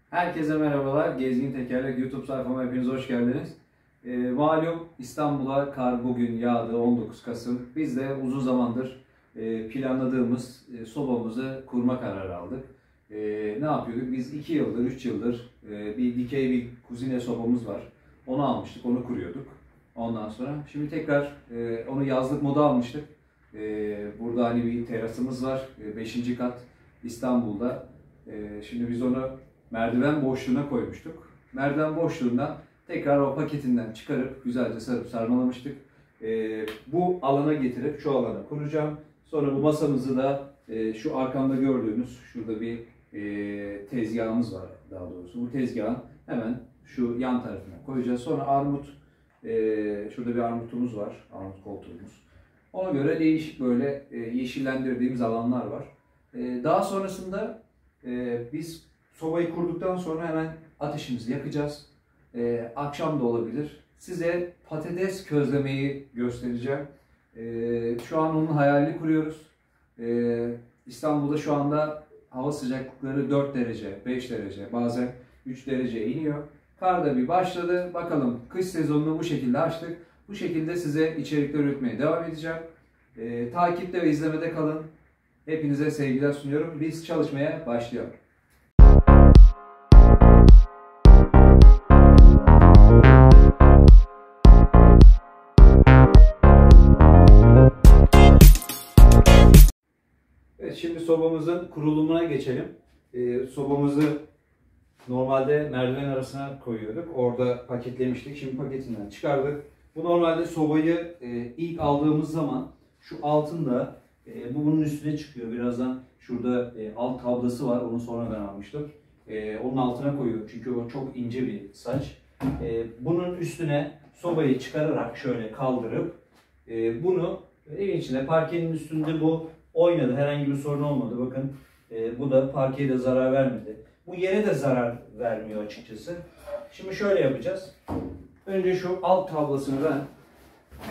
Herkese merhabalar. Gezgin Tekerlek YouTube sayfama hepiniz hoş geldiniz. Malum İstanbul'a kar bugün yağdı, 19 Kasım. Biz de uzun zamandır planladığımız sobamızı kurma kararı aldık. Ne yapıyorduk? Biz 2 yıldır, 3 yıldır bir dikey bir kuzine sobamız var. Onu almıştık, onu kuruyorduk. Ondan sonra şimdi tekrar onu yazlık moda almıştık. Burada hani bir terasımız var, 5. kat İstanbul'da. Şimdi biz onu merdiven boşluğuna koymuştuk. Merdiven boşluğundan tekrar o paketinden çıkarıp güzelce sarıp sarmalamıştık. Bu alana getirip şu alana kuracağım. Sonra bu masamızı da şu arkamda gördüğünüz şurada bir tezgahımız var daha doğrusu. Bu tezgahın hemen şu yan tarafına koyacağız. Sonra armut, şurada bir armutumuz var. Armut koltuğumuz. Ona göre değişik böyle yeşillendirdiğimiz alanlar var. Daha sonrasında biz sobayı kurduktan sonra hemen ateşimizi yakacağız. Akşam da olabilir. Size patates közlemeyi göstereceğim. Şu an onun hayalini kuruyoruz. İstanbul'da şu anda hava sıcaklıkları 4 derece, 5 derece, bazen 3 dereceye iniyor. Kar da bir başladı. Bakalım kış sezonunu bu şekilde açtık. Bu şekilde size içerikler üretmeye devam edeceğim. Takipte ve izlemede kalın. Hepinize sevgiler sunuyorum. Biz çalışmaya başlayalım. Evet, şimdi sobamızın kurulumuna geçelim. Sobamızı normalde merdiven arasına koyuyorduk. Orada paketlemiştik. Şimdi paketinden çıkardık. Bu normalde sobayı ilk aldığımız zaman şu altında bu bunun üstüne çıkıyor. Birazdan şurada alt tablası var. Onu sonradan almıştım. Onun altına koyuyorum. Çünkü o çok ince bir saç. Bunun üstüne sobayı çıkararak şöyle kaldırıp bunu evin içinde parkenin üstünde bu oynadı. Herhangi bir sorun olmadı. Bakın bu da parkeye de zarar vermedi. Bu yere de zarar vermiyor açıkçası. Şimdi şöyle yapacağız. Önce şu alt tablasını ben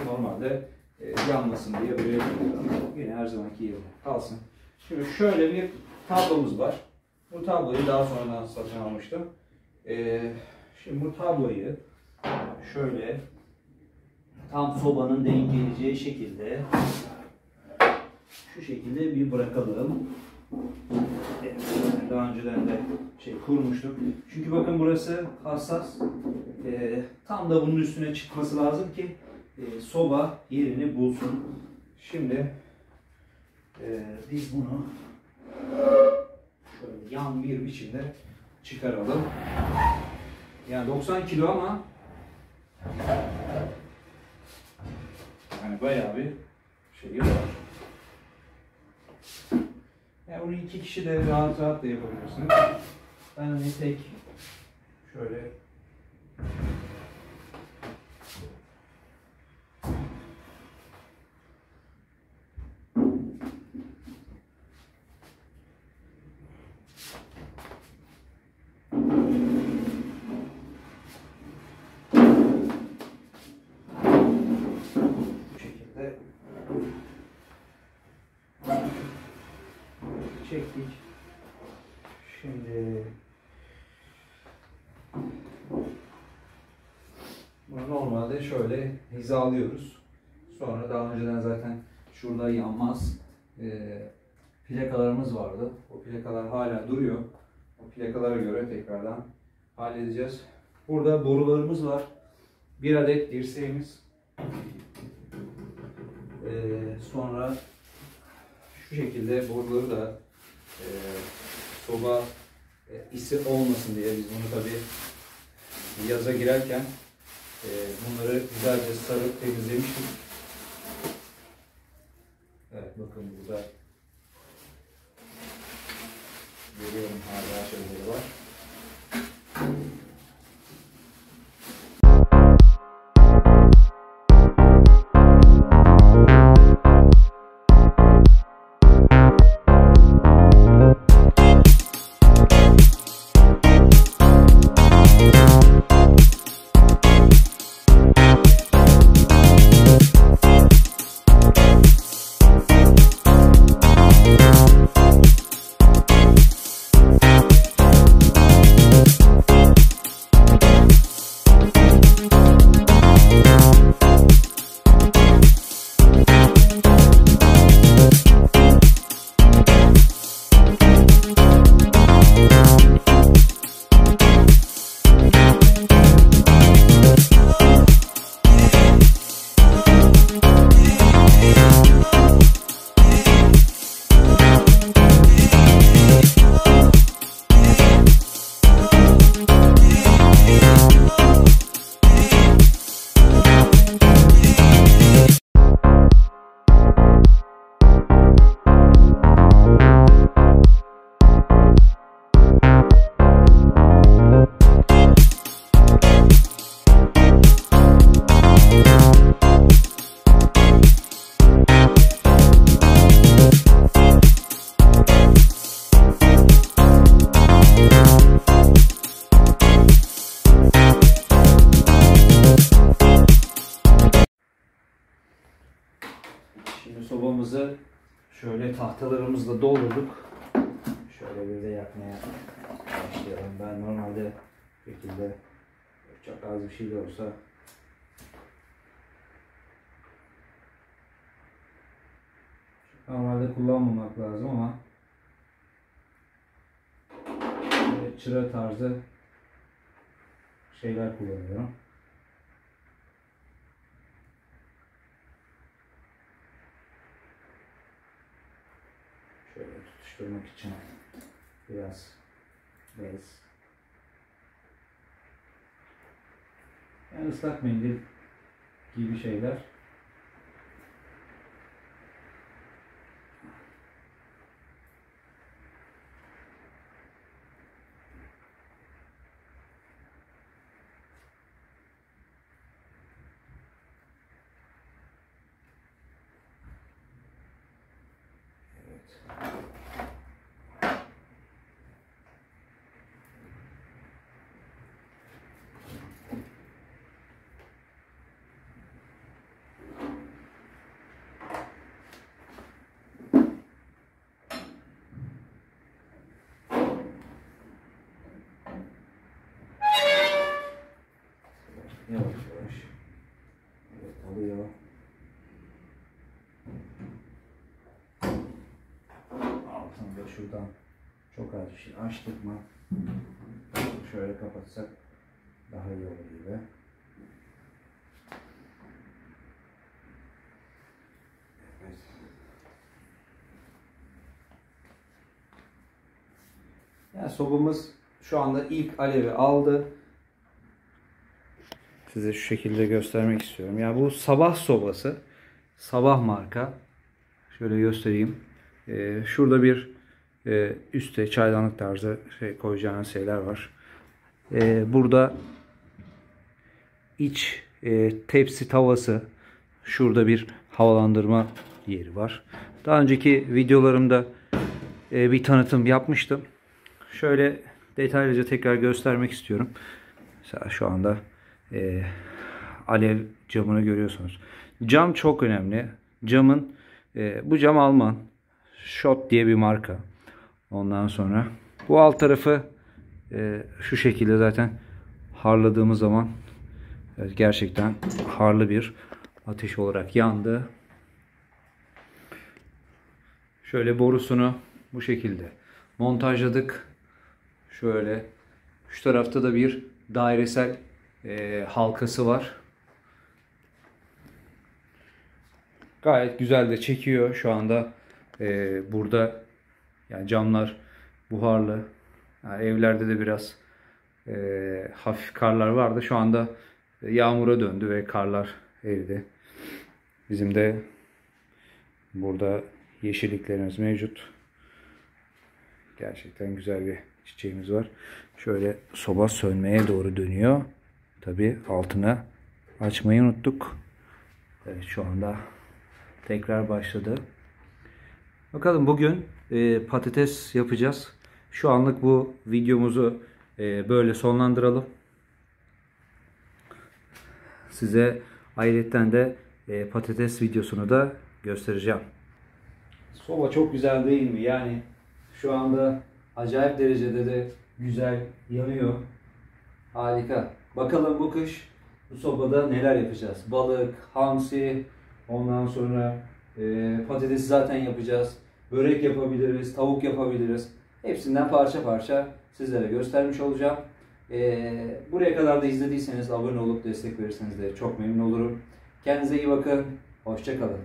normalde yanmasın diye böyle koyuyorum. Yine her zamanki yerine kalsın. Şimdi şöyle bir tablomuz var. Bu tabloyu daha sonradan satın almıştım. Şimdi bu tabloyu şöyle tam sobanın denk geleceği şekilde şu şekilde bir bırakalım. Daha önceden de kurmuştuk. Çünkü bakın burası hassas. Tam da bunun üstüne çıkması lazım ki soba yerini bulsun. Şimdi biz bunu şöyle yan bir biçimde çıkaralım. Yani 90 kilo ama yani bayağı bir şey var. Yani bunu 2 kişi de rahat da yapabilirsiniz. Ben hani tek şöyle bu şekilde çektik. Şimdi bunu normalde şöyle hizalıyoruz. Sonra daha önceden zaten şurada yanmaz plakalarımız vardı. O plakalar hala duruyor. O plakalara göre tekrardan halledeceğiz. Burada borularımız var. Bir adet dirseğimiz. Sonra şu şekilde boruları da soba isi olmasın diye biz bunu tabi yaza girerken bunları güzelce sarıp temizlemiştik. Evet, bakın burada görüyorum hala şeyleri var. tahtalarımızı da doldurduk. Şöyle bir de yakmaya başlayalım. Ben normalde bu şekilde çok az bir şey de olsa normalde kullanmamak lazım ama çıra tarzı şeyler kullanıyorum. Şöyle tutuşturmak için biraz bez. Yani ıslak mendil gibi şeyler. Yavaş yavaş. Evet, alıyor. Altını da şuradan çok az bir şey açtık mı şöyle kapatsak daha iyi olur gibi. Evet. Yani sobamız şu anda ilk alevi aldı. Size şu şekilde göstermek istiyorum. Ya bu sabah sobası. Sabah marka. Şöyle göstereyim. Şurada bir üstte çaydanlık tarzı koyacağınız şeyler var. Burada iç tepsi tavası. Şurada bir havalandırma yeri var. Daha önceki videolarımda bir tanıtım yapmıştım. Şöyle detaylıca tekrar göstermek istiyorum. Mesela şu anda alev camını görüyorsunuz. Cam çok önemli. Camın bu cam Alman. Schott diye bir marka. Ondan sonra bu alt tarafı şu şekilde zaten harladığımız zaman gerçekten harlı bir ateş olarak yandı. Şöyle borusunu bu şekilde montajladık. Şöyle şu tarafta da bir dairesel halkası var. Gayet güzel de çekiyor şu anda. Burada yani camlar buharlı. Yani evlerde de biraz hafif karlar vardı. Şu anda yağmura döndü ve karlar eridi. Bizim de burada yeşilliklerimiz mevcut. Gerçekten güzel bir çiçeğimiz var. Şöyle soba sönmeye doğru dönüyor. Tabii altını açmayı unuttuk. Evet, şu anda tekrar başladı. Bakalım bugün patates yapacağız. Şu anlık bu videomuzu böyle sonlandıralım. Size ayrıca de patates videosunu da göstereceğim. Soba çok güzel değil mi? Yani şu anda acayip derecede de güzel yanıyor. Harika. Bakalım bu kış bu sobada neler yapacağız? Balık, hamsi, ondan sonra patatesi zaten yapacağız. Börek yapabiliriz, tavuk yapabiliriz. Hepsinden parça parça sizlere göstermiş olacağım. Buraya kadar da izlediyseniz abone olup destek verirseniz de çok memnun olurum. Kendinize iyi bakın. Hoşça kalın.